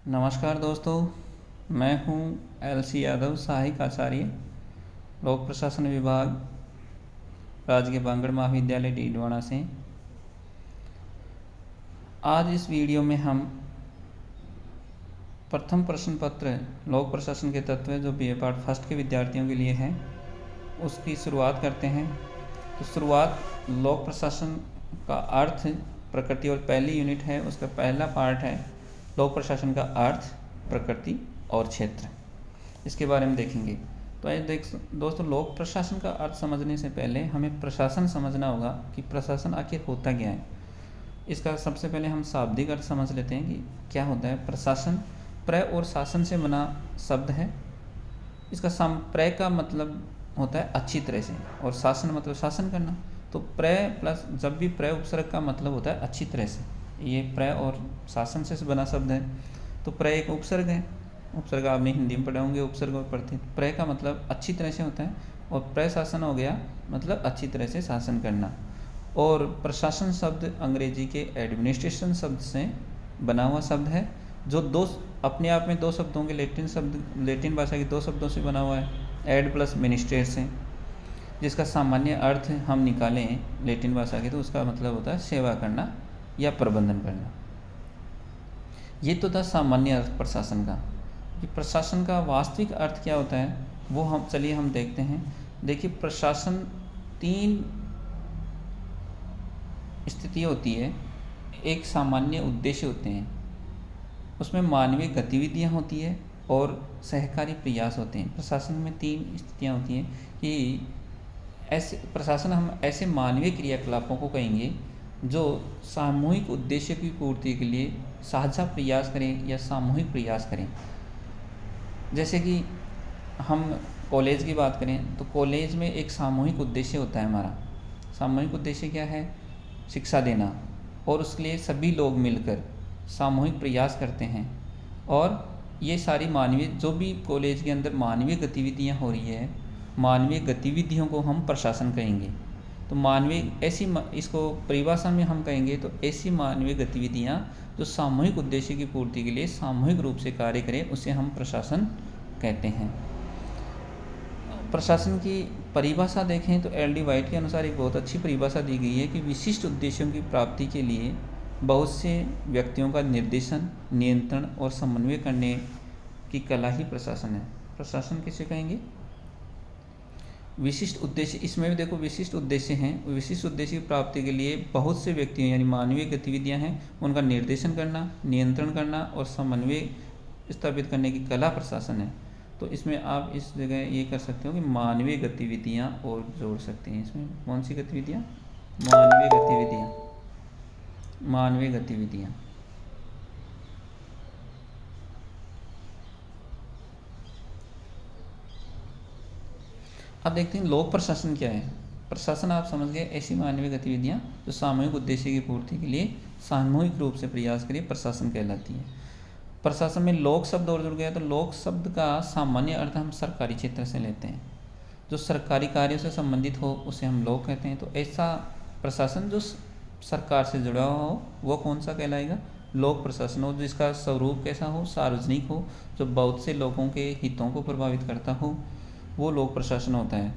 नमस्कार दोस्तों, मैं हूं एल.सी. यादव, सहायक आचार्य, लोक प्रशासन विभाग, राजकीय बांगड़ महाविद्यालय डीडवाना से। आज इस वीडियो में हम प्रथम प्रश्न पत्र लोक प्रशासन के तत्व जो बीए पार्ट फर्स्ट के विद्यार्थियों के लिए है उसकी शुरुआत करते हैं। तो शुरुआत लोक प्रशासन का अर्थ, प्रकृति और पहली यूनिट है, उसका पहला पार्ट है लोक प्रशासन का अर्थ, प्रकृति और क्षेत्र। इसके बारे में देखेंगे। तो आइए दोस्तों, लोक प्रशासन का अर्थ समझने से पहले हमें प्रशासन समझना होगा कि प्रशासन आखिर होता क्या है। इसका सबसे पहले हम शाब्दिक अर्थ समझ लेते हैं कि क्या होता है प्रशासन। प्र और शासन से बना शब्द है। इसका प्र का मतलब होता है अच्छी तरह से और शासन मतलब शासन करना। तो प्र प्लस जब भी प्र उपसर्ग का मतलब होता है अच्छी तरह से, ये प्र और शासन से बना शब्द है। तो प्र एक उपसर्ग है। उपसर्ग आपने हिंदी में पढ़े होंगे, उपसर्ग और पढ़ते। प्र का मतलब अच्छी तरह से होता है और प्रशासन हो गया मतलब अच्छी तरह से शासन करना। और प्रशासन शब्द अंग्रेजी के एडमिनिस्ट्रेशन शब्द से बना हुआ शब्द है, जो दो अपने आप में दो शब्दों के लैटिन भाषा के दो शब्दों से बना हुआ है, एड प्लस मिनिस्ट्रेट से, जिसका सामान्य अर्थ हम निकालें लैटिन भाषा के तो उसका मतलब होता है सेवा करना या प्रबंधन करना। ये तो था सामान्य अर्थ प्रशासन का। कि प्रशासन का वास्तविक अर्थ क्या होता है वो हम देखते हैं। देखिए, प्रशासन तीन स्थिति होती है। एक सामान्य उद्देश्य होते हैं, उसमें मानवीय गतिविधियां होती है और सहकारी प्रयास होते हैं। प्रशासन में तीन स्थितियां होती हैं कि ऐसे प्रशासन हम ऐसे मानवीय क्रियाकलापों को कहेंगे जो सामूहिक उद्देश्य की पूर्ति के लिए साझा प्रयास करें या सामूहिक प्रयास करें। जैसे कि हम कॉलेज की बात करें तो कॉलेज में एक सामूहिक उद्देश्य होता है। हमारा सामूहिक उद्देश्य क्या है? शिक्षा देना, और उसके लिए सभी लोग मिलकर सामूहिक प्रयास करते हैं। और ये सारी मानवीय जो भी कॉलेज के अंदर मानवीय गतिविधियां हो रही है, मानवीय गतिविधियों को हम प्रशासन कहेंगे। तो मानवीय ऐसी इसको परिभाषा में हम कहेंगे तो ऐसी मानवीय गतिविधियां जो सामूहिक उद्देश्य की पूर्ति के लिए सामूहिक रूप से कार्य करें उसे हम प्रशासन कहते हैं। प्रशासन की परिभाषा देखें तो एल.डी. वाइट के अनुसार एक बहुत अच्छी परिभाषा दी गई है कि विशिष्ट उद्देश्यों की प्राप्ति के लिए बहुत से व्यक्तियों का निर्देशन, नियंत्रण और समन्वय करने की कला ही प्रशासन है। प्रशासन किसे कहेंगे? विशिष्ट उद्देश्य। इसमें भी देखो विशिष्ट उद्देश्य हैं। विशिष्ट उद्देश्य की प्राप्ति के लिए बहुत से व्यक्तियों यानी मानवीय गतिविधियां हैं, उनका निर्देशन करना, नियंत्रण करना और समन्वय स्थापित करने की कला प्रशासन है। तो इसमें आप इस जगह ये कर सकते हो कि मानवीय गतिविधियां और जोड़ सकते हैं। इसमें कौन सी गतिविधियां? मानवीय गतिविधियां। मानवीय गतिविधियां। अब देखते हैं लोक प्रशासन क्या है। प्रशासन आप समझ गए, ऐसी मानवीय गतिविधियां जो सामूहिक उद्देश्य की पूर्ति के लिए सामूहिक रूप से प्रयास करें प्रशासन कहलाती है। प्रशासन में लोक शब्द और जुड़ गया तो लोक शब्द का सामान्य अर्थ हम सरकारी क्षेत्र से लेते हैं। जो सरकारी कार्यों से संबंधित हो उसे हम लोक कहते हैं। तो ऐसा प्रशासन जो सरकार से जुड़ा हो वो कौन सा कहलाएगा? लोक प्रशासन हो। जिसका स्वरूप कैसा हो? सार्वजनिक हो, जो बहुत से लोगों के हितों को प्रभावित करता हो, वो लोक प्रशासन होता है।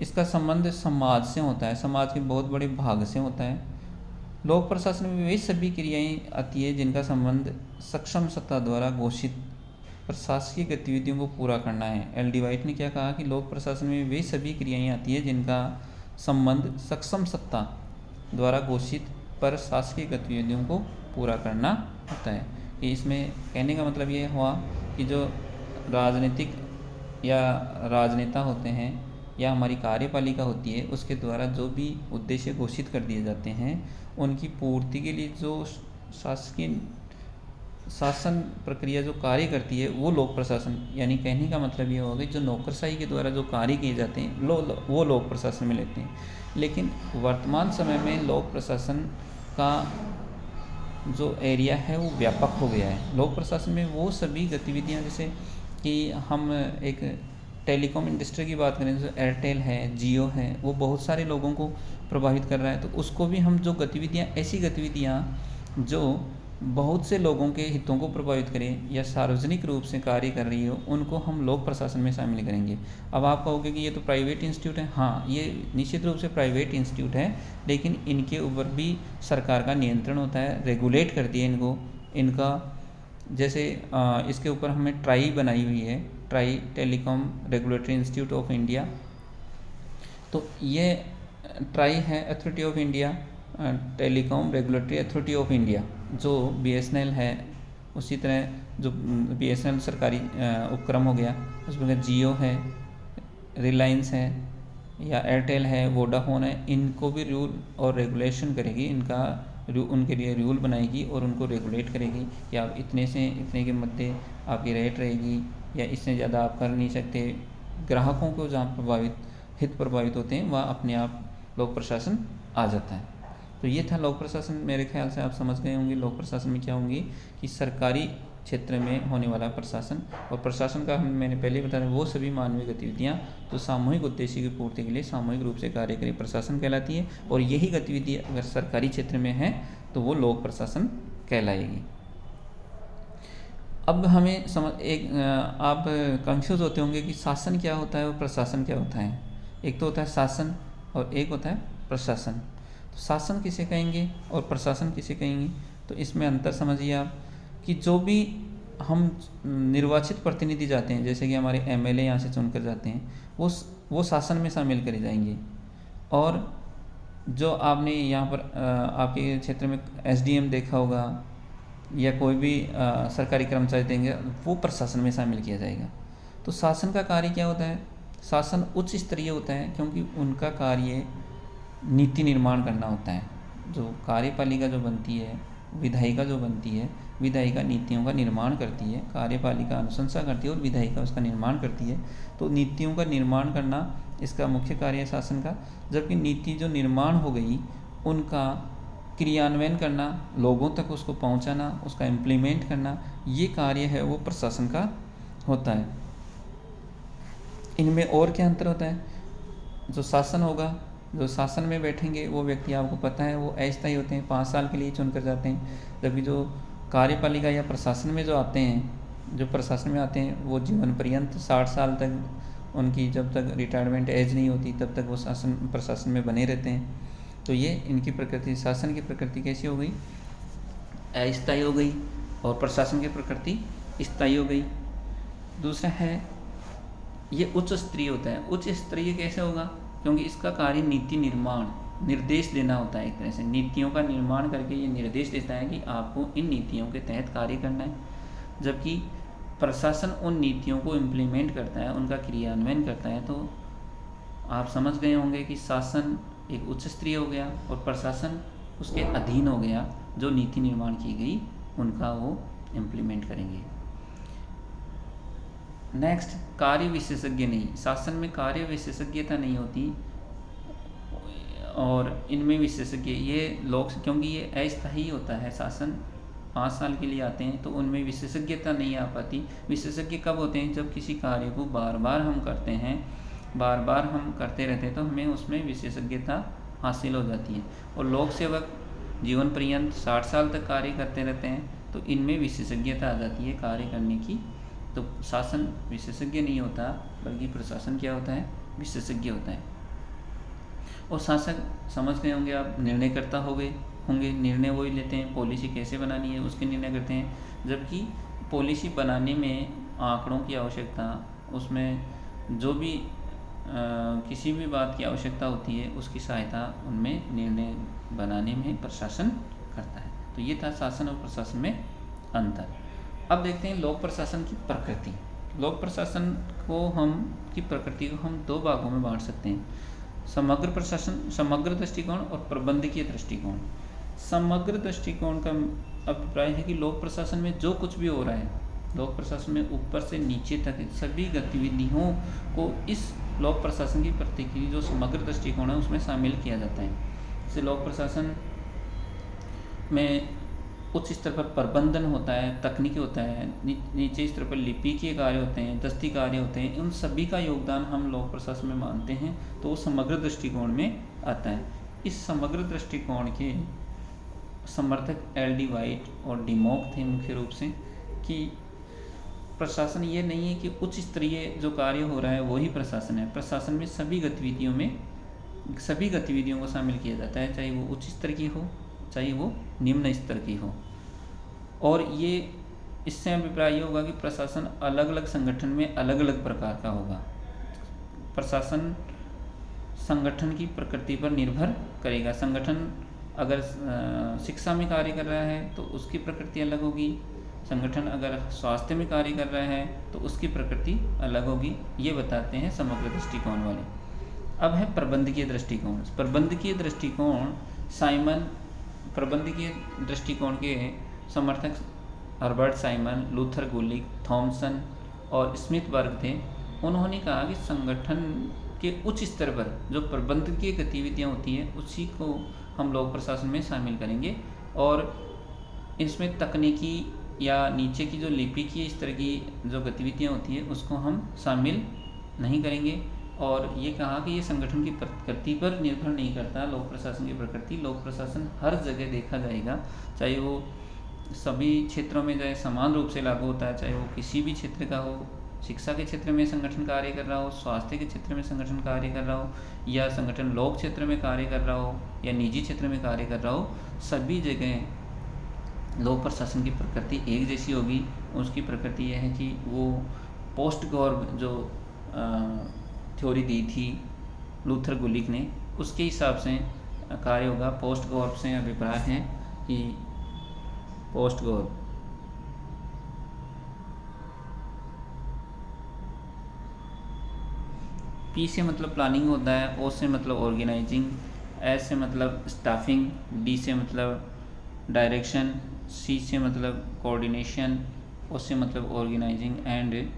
इसका संबंध समाज से होता है, समाज के बहुत बड़े भाग से होता है। लोक प्रशासन में वे सभी क्रियाएं आती है जिनका संबंध सक्षम सत्ता द्वारा घोषित प्रशासकीय गतिविधियों को पूरा करना है। एल.डी. वाइट ने क्या कहा कि लोक प्रशासन में वे सभी क्रियाएं आती है जिनका संबंध सक्षम सत्ता द्वारा घोषित प्रशासकीय गतिविधियों को पूरा करना होता है। कि इसमें कहने का मतलब ये हुआ कि जो राजनीतिक या राजनेता होते हैं या हमारी कार्यपालिका होती है उसके द्वारा जो भी उद्देश्य घोषित कर दिए जाते हैं उनकी पूर्ति के लिए जो शासन प्रक्रिया जो कार्य करती है वो लोक प्रशासन, यानी कहने का मतलब ये होगा कि जो नौकरशाही के द्वारा जो कार्य किए जाते हैं वो लोक प्रशासन में लेते हैं। लेकिन वर्तमान समय में लोक प्रशासन का जो एरिया है वो व्यापक हो गया है। लोक प्रशासन में वो सभी गतिविधियां, जैसे कि हम एक टेलीकॉम इंडस्ट्री की बात करें, जैसे एयरटेल है, जियो है, वो बहुत सारे लोगों को प्रभावित कर रहा है। तो उसको भी हम जो गतिविधियां, ऐसी गतिविधियां जो बहुत से लोगों के हितों को प्रभावित करे या सार्वजनिक रूप से कार्य कर रही हो, उनको हम लोक प्रशासन में शामिल करेंगे। अब आप कहोगे कि ये तो प्राइवेट इंस्टीट्यूट है। हाँ, ये निश्चित रूप से प्राइवेट इंस्टीट्यूट है, लेकिन इनके ऊपर भी सरकार का नियंत्रण होता है, रेगुलेट करती है इनको। इनका जैसे इसके ऊपर हमें ट्राई बनाई हुई है, try telecom regulatory institute of India. तो ये ट्राई है authority of India, telecom regulatory authority of India, जो BSNL है। उसी तरह जो BSNL सरकारी उपक्रम हो गया, उसमें जियो है, रिलायंस है, या एयरटेल है, वोडाफोन है, इनको भी रूल और रेगुलेशन करेगी। इनका उनके लिए रूल बनाएगी और उनको रेगुलेट करेगी कि आप इतने से इतने के मध्य आपकी रेट रहेगी, या इससे ज़्यादा आप कर नहीं सकते। ग्राहकों को जहाँ हित प्रभावित होते हैं वहाँ अपने आप लोक प्रशासन आ जाता है। तो ये था लोक प्रशासन। मेरे ख्याल से आप समझ गए होंगे लोक प्रशासन में क्या होंगी, कि सरकारी क्षेत्र में होने वाला प्रशासन। और प्रशासन का मैंने पहले बताया, वो सभी मानवीय गतिविधियाँ जो सामूहिक उद्देश्य की पूर्ति के लिए सामूहिक रूप से कार्य करे, प्रशासन कहलाती है। और यही गतिविधि अगर सरकारी क्षेत्र में है तो वो लोक प्रशासन कहलाएगी। अब हमें आप कंफ्यूज होते होंगे कि शासन क्या होता है और प्रशासन क्या होता है। एक तो होता है शासन और एक होता है प्रशासन। तो शासन किसे कहेंगे और प्रशासन किसे कहेंगे, तो इसमें अंतर समझिए आप, कि जो भी हम निर्वाचित प्रतिनिधि जाते हैं, जैसे कि हमारे MLA यहाँ से चुनकर जाते हैं, वो शासन में शामिल करे जाएंगे। और जो आपने यहाँ पर आपके क्षेत्र में SDM देखा होगा, या कोई भी सरकारी कर्मचारी देंगे, वो प्रशासन में शामिल किया जाएगा। तो शासन का कार्य क्या होता है, शासन उच्च स्तरीय होता है, क्योंकि उनका कार्य नीति निर्माण करना होता है। जो कार्यपालिका जो बनती है, विधायिका जो बनती है, विधायिका नीतियों का निर्माण करती है, कार्यपालिका अनुशंसा करती है और विधायिका उसका निर्माण करती है। तो नीतियों का निर्माण करना इसका मुख्य कार्य है शासन का। जबकि नीति जो निर्माण हो गई उनका क्रियान्वयन करना, लोगों तक उसको पहुंचाना, उसका इम्प्लीमेंट करना, ये कार्य है वो प्रशासन का होता है। इनमें और क्या अंतर होता है, जो शासन होगा, जो शासन में बैठेंगे वो व्यक्ति आपको पता है वो अस्थायी होते हैं, 5 साल के लिए चुनकर जाते हैं। जबकि जो कार्यपालिका या प्रशासन में जो आते हैं, जो प्रशासन में आते हैं, वो जीवन पर्यंत 60 साल तक उनकी जब तक रिटायरमेंट एज नहीं होती तब तक वो प्रशासन में बने रहते हैं। तो ये इनकी प्रकृति, शासन की प्रकृति कैसी हो गई, अस्थायी हो गई, और प्रशासन की प्रकृति स्थायी हो गई। दूसरा है ये उच्च स्तरीय होता है। उच्च स्तरीय कैसे होगा, क्योंकि इसका कार्य नीति निर्माण, निर्देश देना होता है। एक तरह से नीतियों का निर्माण करके ये निर्देश देता है कि आपको इन नीतियों के तहत कार्य करना है। जबकि प्रशासन उन नीतियों को इम्प्लीमेंट करता है, उनका क्रियान्वयन करता है। तो आप समझ गए होंगे कि शासन एक उच्च स्तरीय हो गया और प्रशासन उसके अधीन हो गया, जो नीति निर्माण की गई उनका वो इम्प्लीमेंट करेंगे। नेक्स्ट, कार्य विशेषज्ञ नहीं। शासन में कार्य विशेषज्ञता नहीं होती और इनमें विशेषज्ञ ये लोग, क्योंकि ये अस्थायी होता है, शासन 5 साल के लिए आते हैं, तो उनमें विशेषज्ञता नहीं आ पाती। विशेषज्ञ कब होते हैं, जब किसी कार्य को बार बार हम करते हैं, बार बार हम करते रहते हैं, तो हमें उसमें विशेषज्ञता हासिल हो जाती है। और लोक सेवक जीवन पर्यंत 60 साल तक कार्य करते रहते हैं, तो इनमें विशेषज्ञता आ जाती है कार्य करने की। तो शासन विशेषज्ञ नहीं होता, बल्कि प्रशासन क्या होता है, विशेषज्ञ होता है। और शासक समझ गए होंगे आप, निर्णयकर्ता होंगे, निर्णय वही लेते हैं, पॉलिसी कैसे बनानी है उसके निर्णय करते हैं। जबकि पॉलिसी बनाने में आंकड़ों की आवश्यकता, उसमें जो भी किसी भी बात की आवश्यकता होती है, उसकी सहायता उनमें निर्णय बनाने में प्रशासन करता है। तो ये था शासन और प्रशासन में अंतर। अब देखते हैं लोक प्रशासन की प्रकृति। लोक प्रशासन की प्रकृति को हम 2 भागों में बांट सकते हैं, समग्र प्रशासन, समग्र दृष्टिकोण और प्रबंधकीय दृष्टिकोण। समग्र दृष्टिकोण का अभिप्राय है कि लोक प्रशासन में जो कुछ भी हो रहा है, लोक प्रशासन में ऊपर से नीचे तक सभी गतिविधियों को इस लोक प्रशासन की प्रकृति, जो समग्र दृष्टिकोण है, उसमें शामिल किया जाता है। जैसे लोक प्रशासन में उच्च स्तर पर प्रबंधन होता है, तकनीकी होता है, नीचे स्तर पर लिपिकीय कार्य होते हैं, दस्ती कार्य होते हैं, उन सभी का योगदान हम लोक प्रशासन में मानते हैं, तो वो समग्र दृष्टिकोण में आता है। इस समग्र दृष्टिकोण के समर्थक एल.डी. वाइट और डिमोक थे मुख्य रूप से, कि प्रशासन ये नहीं है कि उच्च स्तरीय जो कार्य हो रहा है वही प्रशासन है। प्रशासन में सभी गतिविधियों को शामिल किया जाता है, चाहे वो उच्च स्तर की हो, चाहे वो निम्न स्तर की हो। और ये इससे अभिप्राय ये होगा कि प्रशासन अलग अलग संगठन में अलग अलग प्रकार का होगा। प्रशासन संगठन की प्रकृति पर निर्भर करेगा। संगठन अगर शिक्षा में कार्य कर रहा है तो उसकी प्रकृति अलग होगी, संगठन अगर स्वास्थ्य में कार्य कर रहा है तो उसकी प्रकृति अलग होगी। ये बताते हैं समग्र दृष्टिकोण वाले। अब है प्रबंधकीय दृष्टिकोण। प्रबंधकीय दृष्टिकोण के समर्थक हर्बर्ट साइमन, लूथर गुलिक, थॉमसन और स्मिथबर्ग थे। उन्होंने कहा कि संगठन के उच्च स्तर पर जो प्रबंधकीय गतिविधियां होती हैं उसी को हम लोक प्रशासन में शामिल करेंगे, और इसमें तकनीकी या नीचे की जो लिपिकीय स्तर की जो गतिविधियां होती है उसको हम शामिल नहीं करेंगे। और ये कहा कि ये संगठन की प्रकृति पर निर्भर नहीं करता लोक प्रशासन की प्रकृति। लोक प्रशासन हर जगह देखा जाएगा, चाहे वो सभी क्षेत्रों में जाए समान रूप से लागू होता है, चाहे वो किसी भी क्षेत्र का हो। शिक्षा के क्षेत्र में संगठन कार्य कर रहा हो, स्वास्थ्य के क्षेत्र में संगठन कार्य कर रहा हो, या संगठन लोक क्षेत्र में कार्य कर रहा हो या निजी क्षेत्र में कार्य कर रहा हो, सभी जगह लोक प्रशासन की प्रकृति एक जैसी होगी। उसकी प्रकृति यह है कि वो पोस्ट गॉर्ब जो थ्योरी दी थी लूथर गुलिक ने, उसके हिसाब से कार्य होगा। पोस्ट गॉर्ब से अभिप्राय है कि पोस्ट गॉर्ब पी से मतलब प्लानिंग होता है, ओ से मतलब ऑर्गेनाइजिंग, एस से मतलब स्टाफिंग, डी से मतलब डायरेक्शन, सी से मतलब कोऑर्डिनेशन, ओ से मतलब ऑर्गेनाइजिंग एंड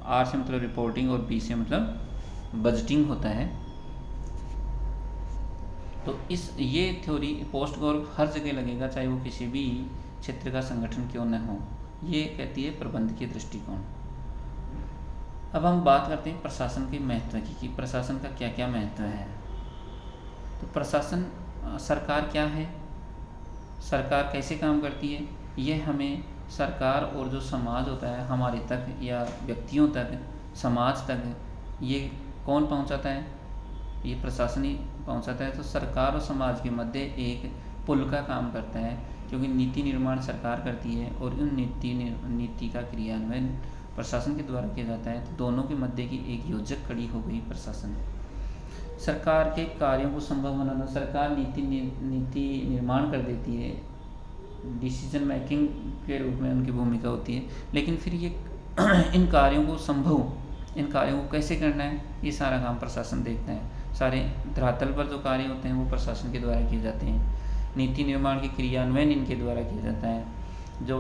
आर से मतलब रिपोर्टिंग और बी से मतलब बजटिंग होता है। तो ये थ्योरी पोस्ट गॉर्ब हर जगह लगेगा, चाहे वो किसी भी क्षेत्र का संगठन क्यों न हो। ये कहती है प्रबंधकीय दृष्टिकोण। अब हम बात करते हैं प्रशासन के महत्व की, कि प्रशासन का क्या क्या महत्व है। तो प्रशासन, सरकार क्या है, सरकार कैसे काम करती है, ये हमें सरकार और जो समाज होता है हमारे तक या व्यक्तियों तक, समाज तक, ये कौन पहुंचाता है, ये प्रशासन ही पहुंचाता है। तो सरकार और समाज के मध्य एक पुल का काम करता है, क्योंकि नीति निर्माण सरकार करती है और उन नीति का क्रियान्वयन प्रशासन के द्वारा किया जाता है। तो दोनों के मध्य की एक योजक कड़ी हो गई प्रशासन। सरकार के कार्यों को संभव बनाना, सरकार नीति निर्माण कर देती है, डिसीजन मेकिंग के रूप में उनकी भूमिका होती है। लेकिन फिर ये इन कार्यों को कैसे करना है, ये सारा काम प्रशासन देखता है। सारे धरातल पर जो कार्य होते हैं वो प्रशासन के द्वारा किए जाते हैं। नीति निर्माण के क्रियान्वयन इनके द्वारा किया जाता है। जो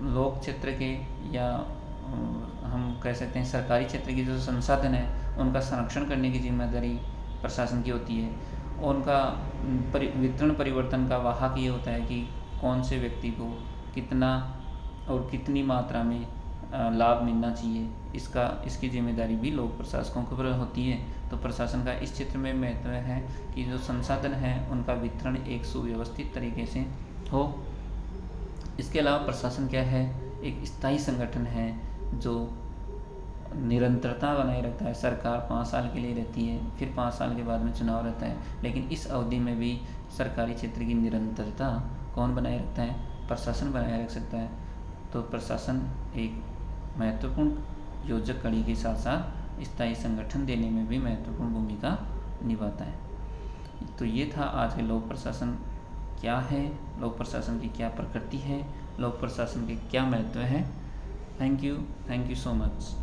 लोक क्षेत्र के या हम कह सकते हैं सरकारी क्षेत्र के जो संसाधन है उनका संरक्षण करने की जिम्मेदारी प्रशासन की होती है। और उनका वितरण परिवर्तन का वाहक ये होता है कि कौन से व्यक्ति को कितना और कितनी मात्रा में लाभ मिलना चाहिए, इसकी जिम्मेदारी भी लोक प्रशासकों के ऊपर होती है। तो प्रशासन का इस क्षेत्र में महत्व है कि जो संसाधन है उनका वितरण एक सुव्यवस्थित तरीके से हो। इसके अलावा प्रशासन क्या है, एक स्थायी संगठन है जो निरंतरता बनाए रखता है। सरकार 5 साल के लिए रहती है, फिर 5 साल के बाद में चुनाव रहता है, लेकिन इस अवधि में भी सरकारी क्षेत्र की निरंतरता कौन बनाए रखता है, प्रशासन बनाए रख सकता है। तो प्रशासन एक महत्वपूर्ण योजक कड़ी के साथ साथ स्थायी संगठन देने में भी महत्वपूर्ण भूमिका निभाता है। तो ये था आज के लोक प्रशासन क्या है, लोक प्रशासन की क्या प्रकृति है, लोक प्रशासन के क्या महत्व है। Thank you so much.